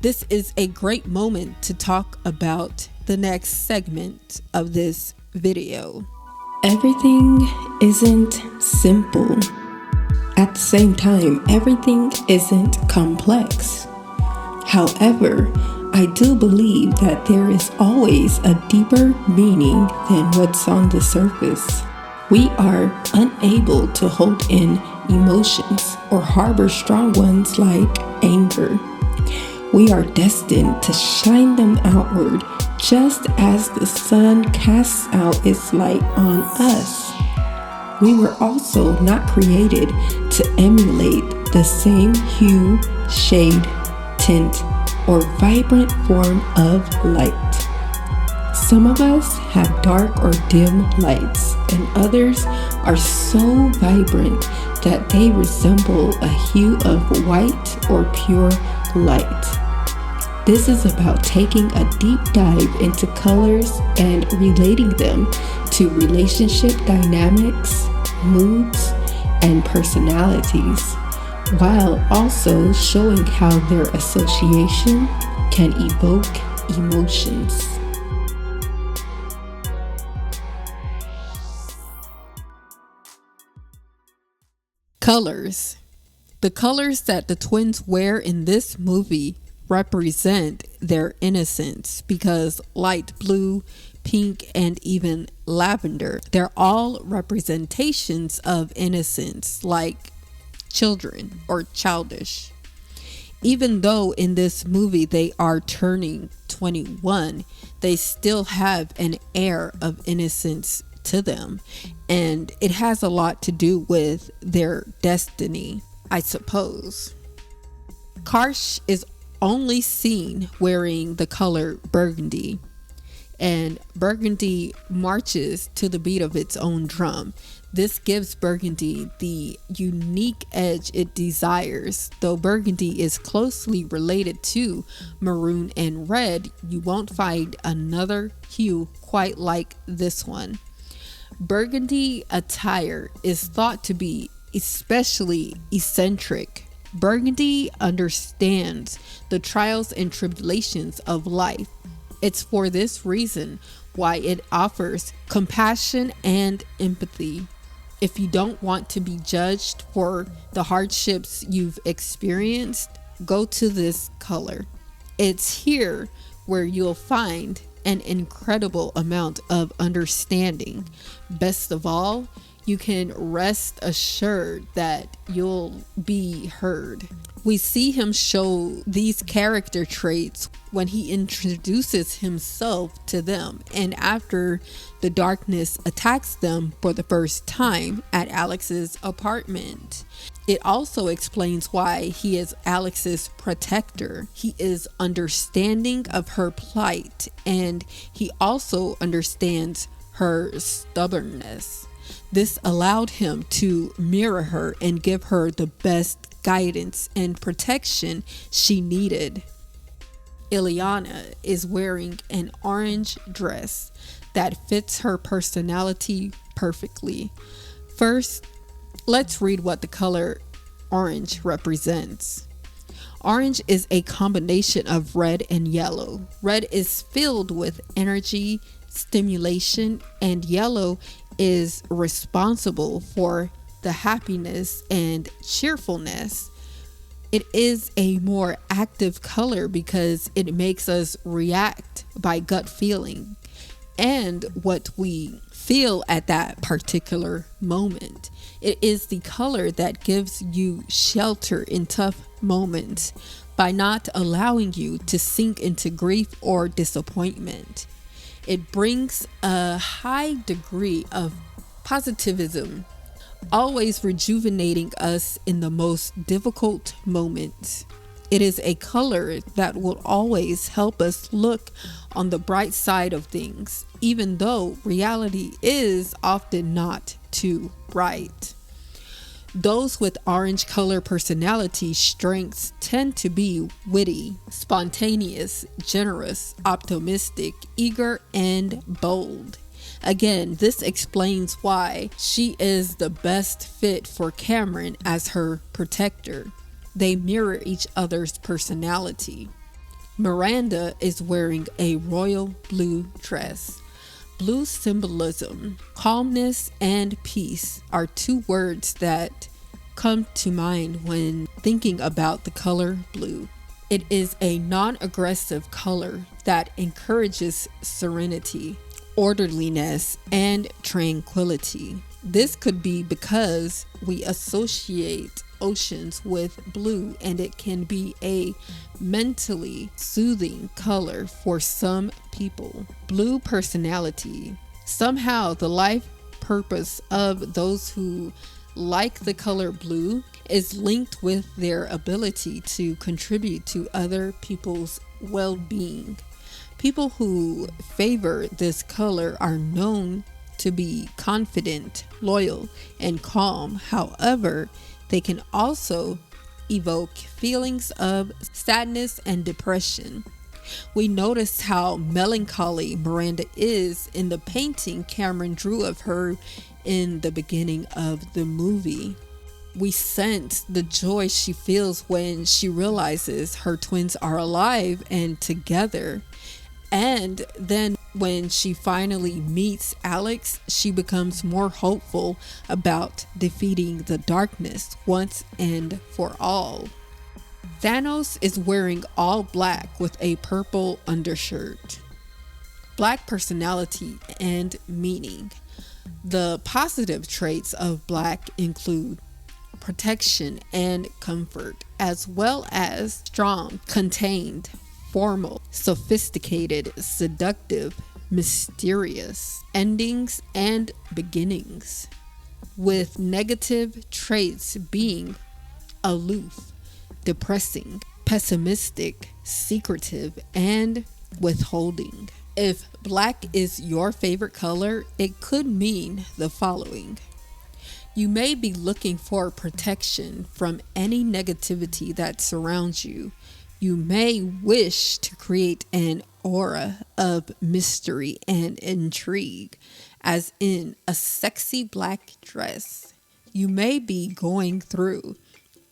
this is a great moment to talk about the next segment of this video. Everything isn't simple. At the same time, everything isn't complex. However, I do believe that there is always a deeper meaning than what's on the surface. We are unable to hold in emotions or harbor strong ones like anger. We are destined to shine them outward just as the sun casts out its light on us. We were also not created to emulate the same hue, shade, tint, or vibrant form of light. Some of us have dark or dim lights, and others are so vibrant that they resemble a hue of white or pure light. This is about taking a deep dive into colors and relating them to relationship dynamics, moods, and personalities, while also showing how their association can evoke emotions. Colors. The colors that the twins wear in this movie represent their innocence because light blue, pink, and even lavender. They're all representations of innocence, like children or childish. Even though in this movie they are turning 21, they still have an air of innocence to them. And it has a lot to do with their destiny, I suppose. Karsh is only seen wearing the color burgundy, and burgundy marches to the beat of its own drum. This gives burgundy the unique edge it desires. Though burgundy is closely related to maroon and red, you won't find another hue quite like this one. Burgundy attire is thought to be especially eccentric. Burgundy understands the trials and tribulations of life. It's for this reason why it offers compassion and empathy. If you don't want to be judged for the hardships you've experienced, go to this color. It's here where you'll find an incredible amount of understanding. Best of all, you can rest assured that you'll be heard. We see him show these character traits when he introduces himself to them and after the darkness attacks them for the first time at Alex's apartment. It also explains why he is Alex's protector. He is understanding of her plight, and he also understands her stubbornness. This allowed him to mirror her and give her the best guidance and protection she needed. Ileana is wearing an orange dress that fits her personality perfectly. First, let's read what the color orange represents. Orange is a combination of red and yellow. Red is filled with energy, stimulation, and yellow is responsible for the happiness and cheerfulness. It is a more active color because it makes us react by gut feeling and what we feel at that particular moment. It is the color that gives you shelter in tough moments by not allowing you to sink into grief or disappointment. It brings a high degree of positivism, always rejuvenating us in the most difficult moments. It is a color that will always help us look on the bright side of things, even though reality is often not too bright. Those with orange color personality strengths tend to be witty, spontaneous, generous, optimistic, eager, and bold. Again, this explains why she is the best fit for Cameron as her protector. They mirror each other's personality. Miranda is wearing a royal blue dress. Blue symbolism, calmness, and peace are two words that come to mind when thinking about the color blue. It is a non-aggressive color that encourages serenity, orderliness, and tranquility. This could be because we associate oceans with blue, and it can be a mentally soothing color for some people. Blue personality. Somehow the life purpose of those who like the color blue is linked with their ability to contribute to other people's well-being. People who favor this color are known to be confident, loyal, and calm. However, they can also evoke feelings of sadness and depression. We notice how melancholy Miranda is in the painting Cameron drew of her in the beginning of the movie. We sense the joy she feels when she realizes her twins are alive and together. And then when she finally meets Alex, she becomes more hopeful about defeating the darkness once and for all. Thantos is wearing all black with a purple undershirt. Black personality and meaning. The positive traits of Black include protection and comfort, as well as strong, contained, formal, sophisticated, seductive, mysterious, endings and beginnings, with negative traits being aloof, depressing, pessimistic, secretive, and withholding. If Black is your favorite color, it could mean the following. You may be looking for protection from any negativity that surrounds you. You may wish to create an aura of mystery and intrigue, as in a sexy Black dress. You may be going through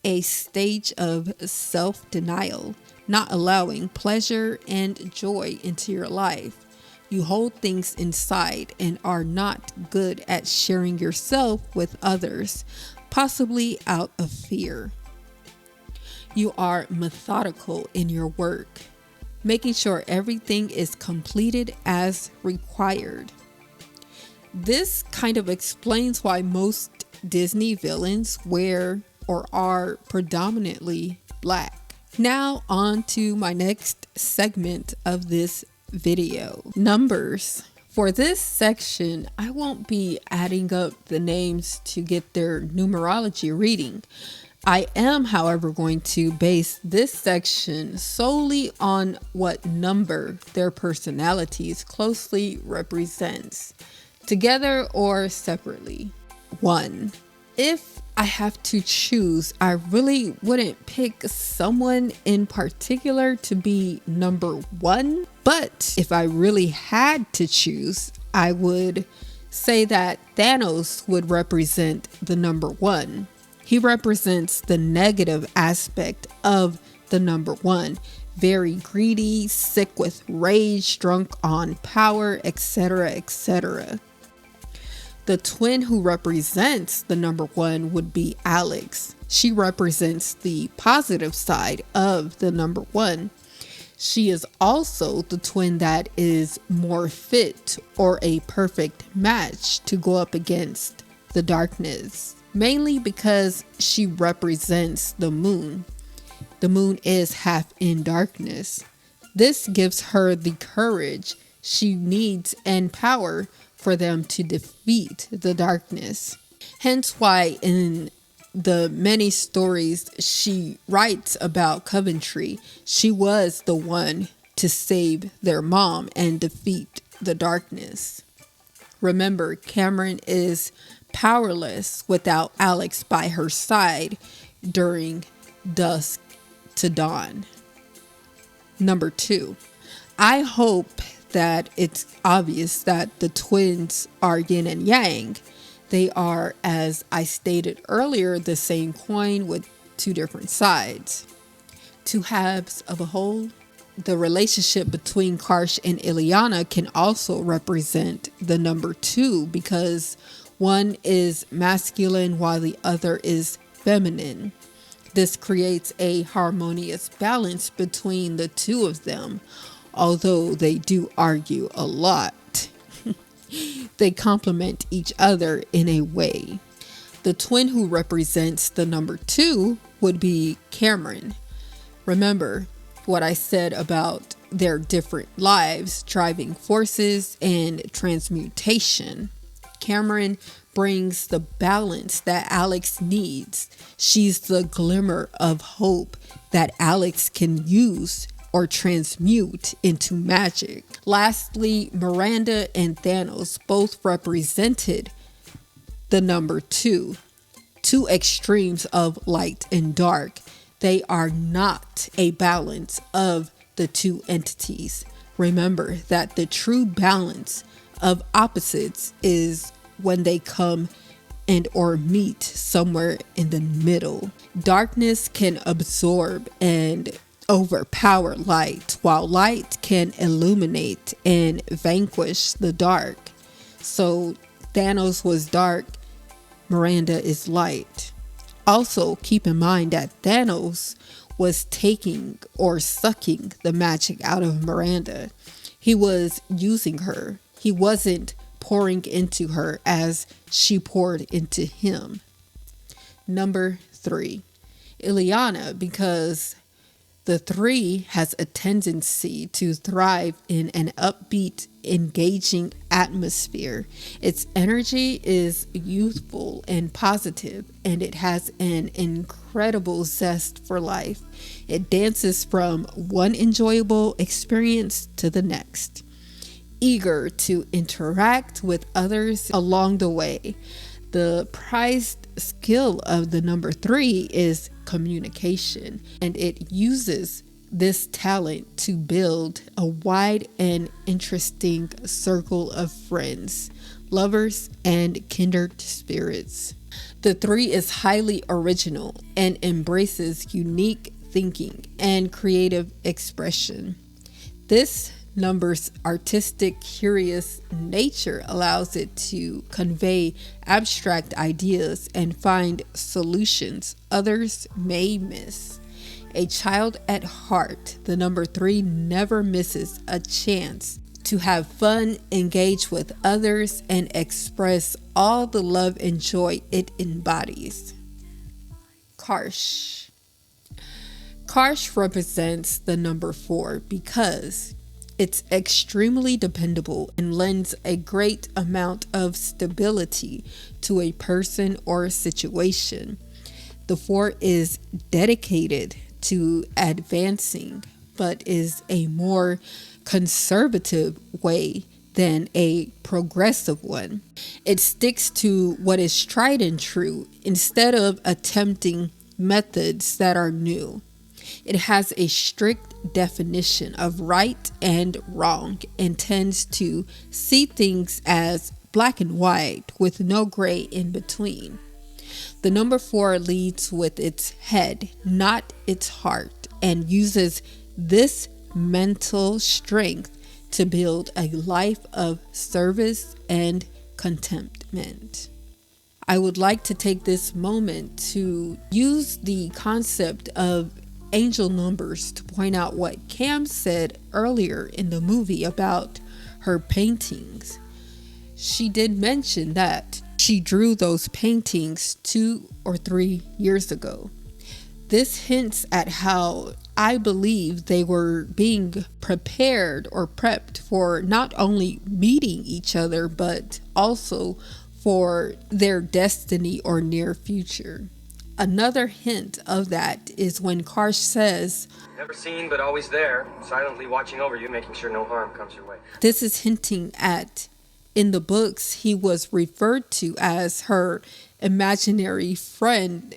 a stage of self-denial, not allowing pleasure and joy into your life. You hold things inside and are not good at sharing yourself with others, possibly out of fear. You are methodical in your work, making sure everything is completed as required. This kind of explains why most Disney villains wear or are predominantly Black. Now on to my next segment of this video, numbers. For this section, I won't be adding up the names to get their numerology reading. I am, however, going to base this section solely on what number their personalities closely represents, together or separately. 1. If I have to choose, I really wouldn't pick someone in particular to be number 1. But if I really had to choose, I would say that Thantos would represent the number 1. He represents the negative aspect of the number 1. Very greedy, sick with rage, drunk on power, etc., etc. The twin who represents the number 1 would be Alex. She represents the positive side of the number 1. She is also the twin that is more fit or a perfect match to go up against the darkness, mainly because she represents the moon. The moon is half in darkness. This gives her the courage she needs and power for them to defeat the darkness. Hence why in the many stories she writes about Coventry, she was the one to save their mom and defeat the darkness. Remember, Cameron is powerless without Alex by her side during dusk to dawn. Number 2, I hope that it's obvious that the twins are yin and yang. They are, as I stated earlier, the same coin with two different sides. Two halves of a whole. The relationship between Karsh and Ileana can also represent the number 2 because one is masculine while the other is feminine. This creates a harmonious balance between the two of them, although they do argue a lot. They complement each other in a way. The twin who represents the number 2 would be Cameron. Remember what I said about their different lives, driving forces, and transmutation. Cameron brings the balance that Alex needs. She's the glimmer of hope that Alex can use or transmute into magic. Lastly, Miranda and Thantos both represented the number 2. Two extremes of light and dark. They are not a balance of the two entities. Remember that the true balance of opposites is when they come and or meet somewhere in the middle. Darkness can absorb and overpower light, while light can illuminate and vanquish the dark. So Thantos was dark, Miranda is light. Also keep in mind that Thantos was taking or sucking the magic out of Miranda. He was using her. He wasn't pouring into her as she poured into him. Number 3, Ileana, because the 3 has a tendency to thrive in an upbeat, engaging atmosphere. Its energy is youthful and positive, and it has an incredible zest for life. It dances from one enjoyable experience to the next, eager to interact with others along the way. The prized skill of the number 3 is communication, and it uses this talent to build a wide and interesting circle of friends, lovers, and kindred spirits. The 3 is highly original and embraces unique thinking and creative expression. This number's artistic, curious nature allows it to convey abstract ideas and find solutions others may miss. A child at heart, the number 3 never misses a chance to have fun, engage with others, and express all the love and joy it embodies. Karsh. Karsh represents the number 4 because it's extremely dependable and lends a great amount of stability to a person or situation. The 4 is dedicated to advancing, but is a more conservative way than a progressive one. It sticks to what is tried and true instead of attempting methods that are new. It has a strict definition of right and wrong and tends to see things as black and white with no gray in between. The number 4 leads with its head, not its heart, and uses this mental strength to build a life of service and contentment. I would like to take this moment to use the concept of angel numbers to point out what Cam said earlier in the movie about her paintings. She did mention that she drew those paintings 2 or 3 years ago. This hints at how I believe they were being prepared or prepped for not only meeting each other, but also for their destiny or near future. Another hint of that is when Karsh says, Never seen, but always there, silently watching over you, making sure no harm comes your way. This is hinting at, in the books, he was referred to as her imaginary friend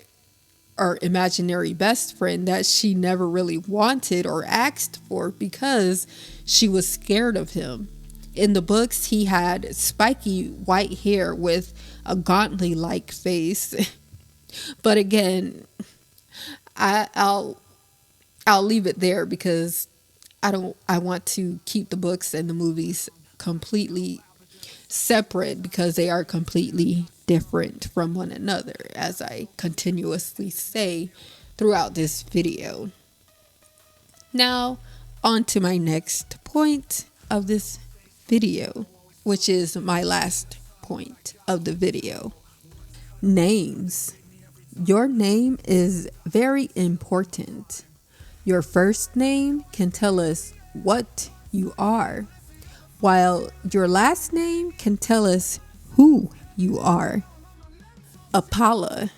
or imaginary best friend that she never really wanted or asked for because she was scared of him. In the books, he had spiky white hair with a gauntlet-like face. But again, I'll leave it there because I want to keep the books and the movies completely separate because they are completely different from one another, as I continuously say throughout this video. Now, on to my next point of this video, which is my last point of the video. Names. Your name is very important. Your first name can tell us what you are, while your last name can tell us who you are. Apollo,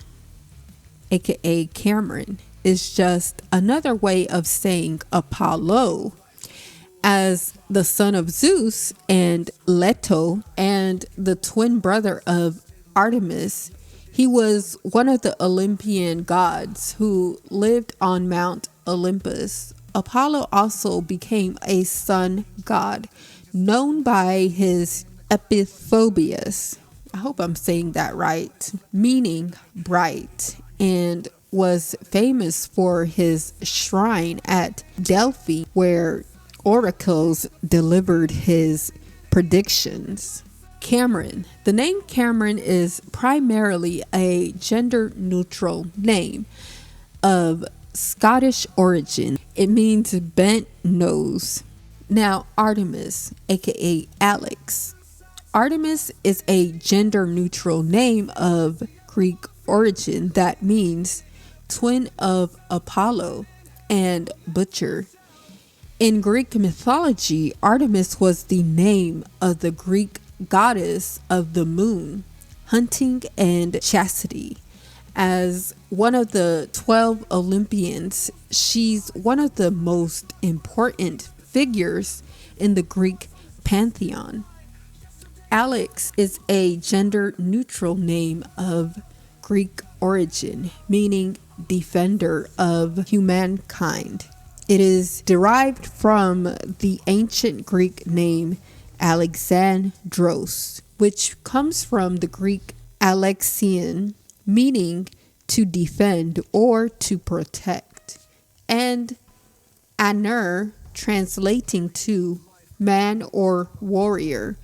aka Cameron, is just another way of saying Apollo. As the son of Zeus and Leto and the twin brother of Artemis, he was one of the Olympian gods who lived on Mount Olympus. Apollo also became a sun god known by his epithobias. I hope I'm saying that right, meaning bright, and was famous for his shrine at Delphi where oracles delivered his predictions. Cameron. The name Cameron is primarily a gender-neutral name of Scottish origin. It means bent nose. Now, Artemis, aka Alex. Artemis is a gender-neutral name of Greek origin that means twin of Apollo and butcher. In Greek mythology, Artemis was the name of the Greek goddess of the moon, hunting, and chastity. As one of the 12 Olympians, she's one of the most important figures in the Greek pantheon. Alex is a gender-neutral name of Greek origin, meaning defender of humankind. It is derived from the ancient Greek name Alexandros, which comes from the Greek Alexian, meaning to defend or to protect, and Aner, translating to man or warrior.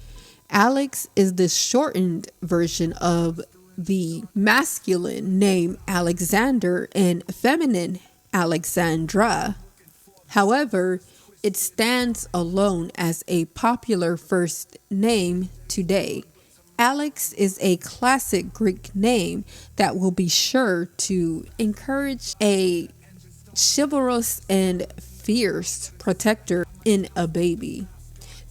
Alex is the shortened version of the masculine name Alexander and feminine Alexandra. However, it stands alone as a popular first name today. Alex is a classic Greek name that will be sure to encourage a chivalrous and fierce protector in a baby.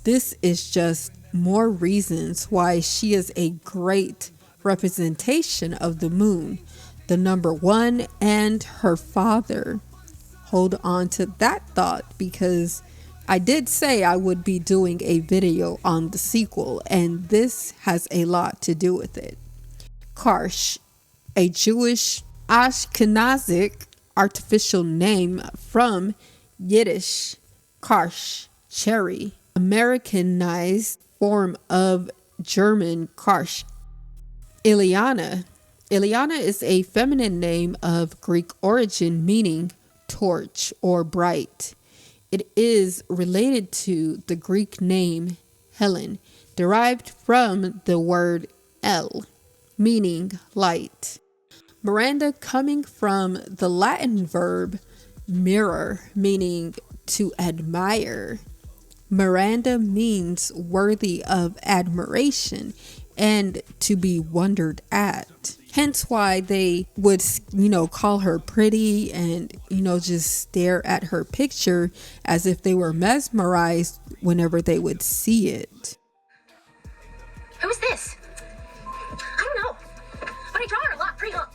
This is just more reasons why she is a great representation of the moon, the number one, and her father. Hold on to that thought, because I did say I would be doing a video on the sequel, and this has a lot to do with it. Karsh, a Jewish Ashkenazic artificial name from Yiddish, Karsh, cherry, Americanized form of German Karsh. Ileana. Ileana is a feminine name of Greek origin meaning torch or bright. It is related to the Greek name Helen, derived from the word El, meaning light. Miranda, coming from the Latin verb mirror, meaning to admire. Miranda means worthy of admiration and to be wondered at. Hence why they would, call her pretty and, just stare at her picture as if they were mesmerized whenever they would see it. Who is this? I don't know. But I draw her a lot, pretty hot.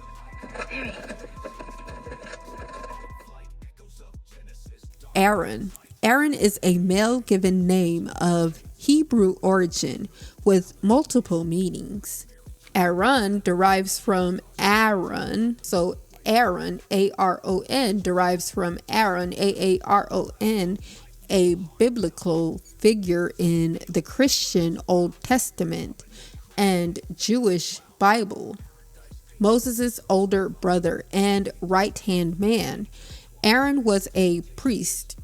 Very. Aron. Aron is a male given name of Hebrew origin with multiple meanings. Aron derives from Aaron, so Aron, A-R-O-N, derives from Aaron, A-A-R-O-N, a biblical figure in the Christian Old Testament and Jewish Bible. Moses' older brother and right-hand man. Aron was a priest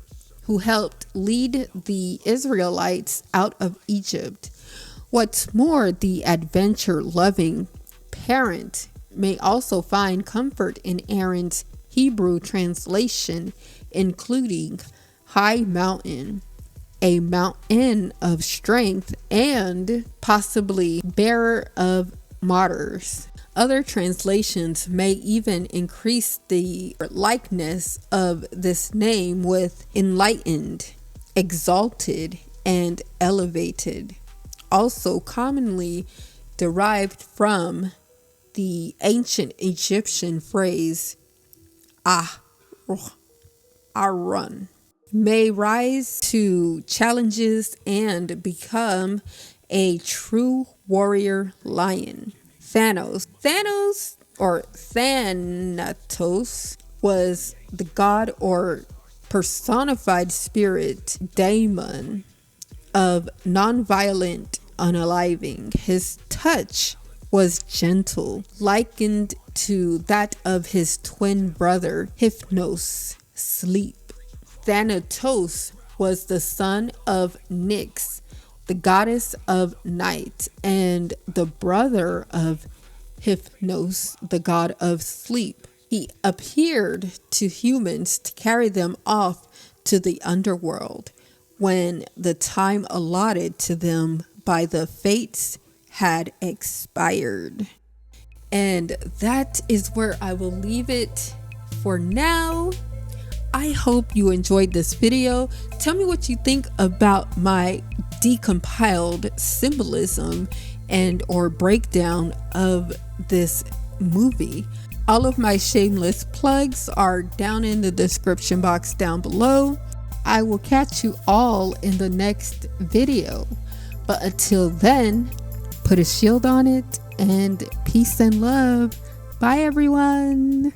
who helped lead the Israelites out of Egypt. What's more, the adventure-loving parent may also find comfort in Aaron's Hebrew translation, including high mountain, a mountain of strength, and possibly bearer of martyrs. Other translations may even increase the likeness of this name with enlightened, exalted, and elevated, also commonly derived from the ancient Egyptian phrase Aron, may rise to challenges and become a true warrior lion. Thantos or Thanatos was the god or personified spirit daemon of non-violent unaliving. His touch was gentle, likened to that of his twin brother Hypnos, sleep. Thanatos was the son of Nyx, the goddess of night, and the brother of Hypnos, the god of sleep. He appeared to humans to carry them off to the underworld, when the time allotted to them by the fates had expired. And that is where I will leave it for now. I hope you enjoyed this video. Tell me what you think about my decompiled symbolism and or breakdown of this movie. All of my shameless plugs are down in the description box down below. I will catch you all in the next video. But until then, put a shield on it and peace and love. Bye everyone.